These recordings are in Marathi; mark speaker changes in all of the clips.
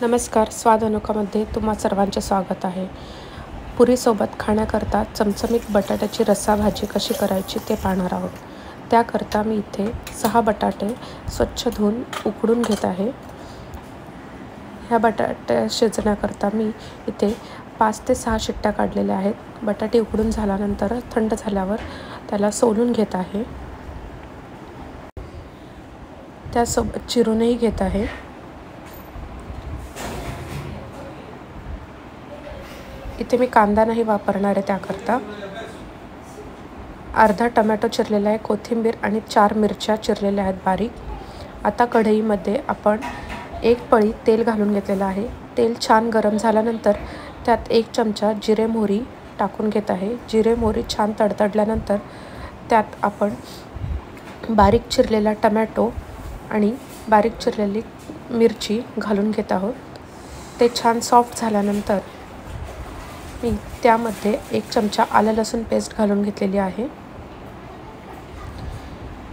Speaker 1: नमस्कार. स्वाद अनोखामध्ये तुम्हा सर्वांचे स्वागत आहे. पुरीसोबत खाण्याकरता चमचमीत बटाट्याची रस्सा भाजी कशी करायची ते पाहणार आहोत. त्याकरता मी इथे 6 बटाटे स्वच्छ धुवून उकडून घेत आहे. ह्या बटाटे शिजण्याकरता मी इथे 5 ते 6 शिट्ट्या काढलेल्या आहेत. बटाटे उकडून झाल्यानंतर थंड झाल्यावर त्याला सोलून घेत आहे. त्यासोबत चिरूनही घेत आहे. इथे मी कांदा नाही वापरणार आहे. त्याकरता अर्धा टोमॅटो चिरलेला आहे, कोथिंबीर आणि 4 मिरच्या चिरलेल्या आहेत बारीक. आता कढईमध्ये आपण 1 पळी तेल घालून घेतलेलं आहे. तेल छान गरम झाल्यानंतर त्यात 1 चमचा जिरे मोहरी टाकून घेत आहे. जिरे मोहरी छान तडतडल्यानंतर त्यात आपण बारीक चिरलेला टोमॅटो आणि बारीक चिरलेली मिरची घालून घेत आहोत. ते छान सॉफ्ट झाल्यानंतर मी त्यामध्ये 1 चमचा आलं लसूण पेस्ट घालून घेतलेली आहे.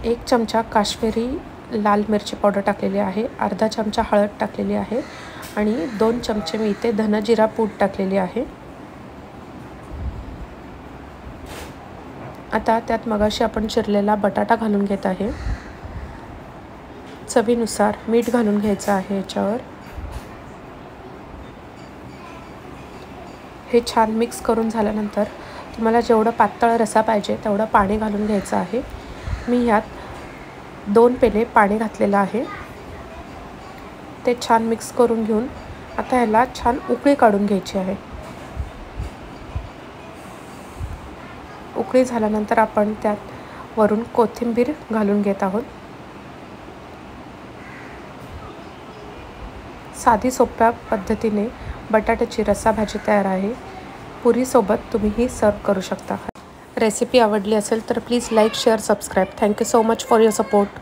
Speaker 1: 1 चमचा काश्मीरी लाल मिरची पावडर टाकलेली आहे. अर्धा चमचा हळद टाकलेली आहे आणि 2 चमचे मी इथे धना-जिरा पूड टाकलेली आहे. आता त्यात मगाशी आपण चिरलेला बटाटा घालून घेत आहे. चवीनुसार मीठ घालून घ्यायचं आहे. याच्यावर हे छान मिक्स करून झाल्यानंतर तुम्हाला जेवढं पातळ रस्सा पाहिजे तेवढं पाणी घालून घ्यायचं आहे. मी ह्यात 2 पेले पाणी घातलेलं आहे. ते छान मिक्स करून घेऊन आता ह्याला छान उकळी काढून घ्यायची आहे. उकळी झाल्यानंतर आपण त्यात वरून कोथिंबीर घालून घेत आहोत. साधी सोप्या पद्धतीने बटाट्याची रस्सा भाजी तयार आहे. पुरीसोबत तुम्ही ही सर्व करू शकता. रेसिपी आवडली असेल तर please like, share, subscribe. Thank you so much for your support.